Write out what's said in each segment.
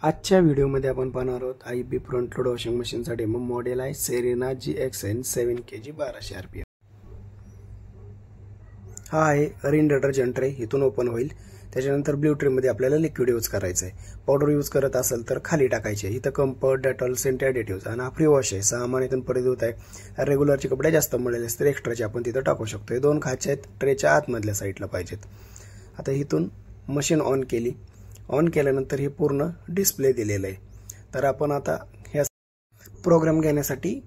आजच्या व्हिडिओमध्ये आपण पाहणार आहोत आयबी फ्रंट लोड वॉशिंग मशीनचा डेमो. मॉडेल आहे सेरेना GXN 7kg 1200 RPM. हा आहे रिन डिटर्जंट ट्रे. इथून ओपन होईल. त्याच्यानंतर ब्ल्यू ट्रे मध्ये आपल्याला लिक्विड यूज करायचं आहे. पावडर यूज करत असेल तर खाली टाकायचे. इथं कम्फर्ट, डेटॉल, सेंट ॲडिटिव्ह आणि हा फ्री वॉश आहे. 6 महिन्यातून परत होत आहे. रेग्युलरचे कपडे जास्त मिळाले असतील एक्स्ट्राचे आपण तिथं टाकू शकतो. 2 खाचे आहेत, ट्रेच्या आतमधल्या साईडला पाहिजेत. आता इथून मशीन ऑन केली. ऑन केल्यानंतर हे पूर्ण डिस्प्ले दिलेलं आहे. तर आपण आता ह्या प्रोग्राम घेण्यासाठी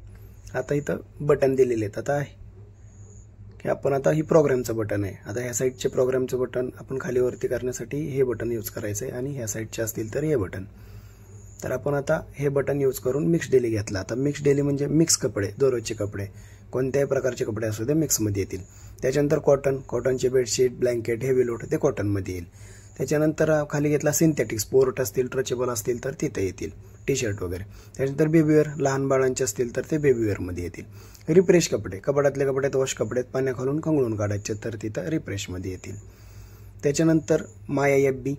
आता इथं बटन दिलेले आहेत. आता हे आपण आता ही प्रोग्रामचं बटन आहे. आता ह्या साईडचे प्रोग्रामचं बटन आपण खाली वरती करण्यासाठी हे बटन यूज करायचं आहे आणि ह्या साईडचे असतील तर हे बटन. तर आपण आता हे बटन यूज करून मिक्स डेली घेतला. आता मिक्स डेली म्हणजे मिक्स कपडे, दररोजचे कपडे, कोणत्याही प्रकारचे कपडे असू दे मिक्समध्ये येतील. त्याच्यानंतर कॉटनचे बेडशीट, ब्लँकेट, हेवी लोड ते कॉटनमध्ये येईल. त्याच्यानंतर खाली घेतला सिंथेटिक, स्पोर्ट असतील, ट्रचेबल असतील तर तिथे येतील, टी शर्ट वगैरे. त्याच्यानंतर बेबीवेअर, लहान बाळांचे असतील तर ते बेबीवेअरमध्ये येतील. रिफ्रेश कपडे, कपाटातले कपडे, वॉश कपडे पाण्या खालून कंगळून काढायचे तर तिथं रिफ्रेशमध्ये येतील. त्याच्यानंतर माय FB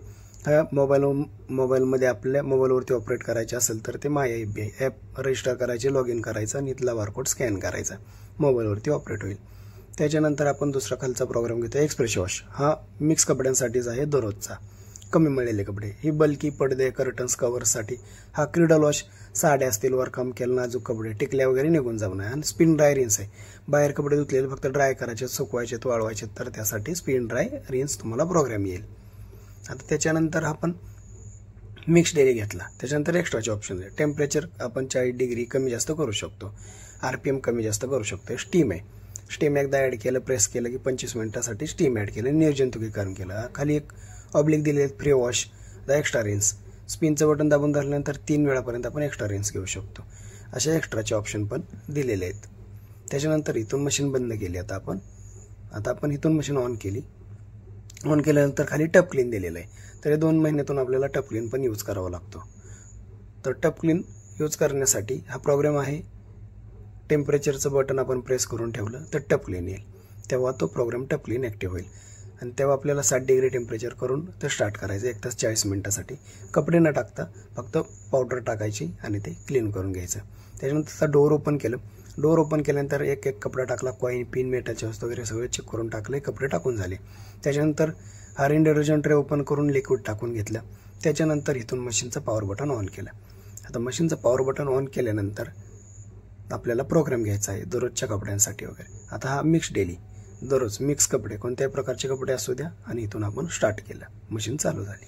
हा मोबाईलमध्ये आपल्या मोबाईलवरती ऑपरेट करायचे असेल तर ते माय FB ॲप रजिस्टर करायचे, लॉग इन करायचं आणि इथला बारकोड स्कॅन करायचा, मोबाईलवरती ऑपरेट होईल. त्याच्यानंतर आपण दुसरा खालचा प्रोग्राम घेतो एक्सप्रेस वॉश. हा मिक्स कपड्यांसाठीच आहे, दररोजचा कमी मिळालेले कपडे. ही बल्की पडदे, कर्टन्स, कव्हर्ससाठी. हा क्रिडल वॉश, साड्या असतील, वर काम केलं, नाजूक कपडे, टिकल्या वगैरे निघून जाऊ नये. आणि स्पिन ड्राय रिन्स आहे. बाहेर कपडे धुतलेले फक्त ड्राय करायचे, सुकवायचे, वाळवायचे तर त्यासाठी स्पिन ड्राय रिन्स तुम्हाला प्रोग्राम येईल. आता त्याच्यानंतर आपण मिक्स डेली घेतला. त्याच्यानंतर एक्स्ट्राचे ऑप्शन आहे. टेम्परेचर आपण 40 डिग्री कमी जास्त करू शकतो. RPM कमी जास्त करू शकतो. स्टीम आहे. स्टीम एकदा ॲड केलं, प्रेस केलं की 25 मिनिटासाठी स्टीम ॲड केलं, निर्जंतुकीकरण केलं. खाली एक ऑब्लिक दिले free wash, the extra rinse. स्पिनचं बटन दाबून धरल्यानंतर 3 वेळापर्यंत आपण एक्स्ट्रा रिन्स घेऊ शकतो. अशा एक्स्ट्राचे ऑप्शन पण दिलेले आहेत. त्याच्यानंतर इथून मशीन बंद केली. आता आपण इथून मशीन ऑन केली. ऑन केल्यानंतर खाली टप क्लीन दिलेलं आहे. तर 2 महिन्यातून आपल्याला टप क्लीन पण यूज करावा लागतो. तर टप क्लीन यूज करण्यासाठी हा प्रोग्राम आहे. टेम्परेचरचं बटन आपण प्रेस करून ठेवलं तर टप क्लीन येईल. तेव्हा तो प्रोग्राम टप क्लीन ॲक्टिव्ह होईल आणि तेव्हा आपल्याला 60 डिग्री टेम्परेचर करून ते स्टार्ट करायचं 1 तास 40 मिनिटासाठी. कपडे न टाकता फक्त पावडर टाकायची आणि ते क्लीन करून घ्यायचं. त्याच्यानंतर डोअर ओपन केलं. डोअर ओपन केल्यानंतर एक कपडा टाकला, कॉईन, पिन, मेटलचे वस्तू वगैरे सगळे चेक करून टाकले, कपडे टाकून झाले. त्याच्यानंतर हा रिन डिटर्जंट ट्रे ओपन करून लिक्विड टाकून घेतलं. त्याच्यानंतर इथून मशीनचं पॉवर बटन ऑन केलं. आता मशीनचं पॉवर बटन ऑन केल्यानंतर आपल्याला प्रोग्राम घ्यायचा आहे दररोजच्या कपड्यांसाठी वगैरे. आता हा मिक्स डेली, दररोज मिक्स कपडे, कोणत्याही प्रकारचे कपडे असू द्या आणि इथून आपण स्टार्ट केलं. मशीन चालू झाली.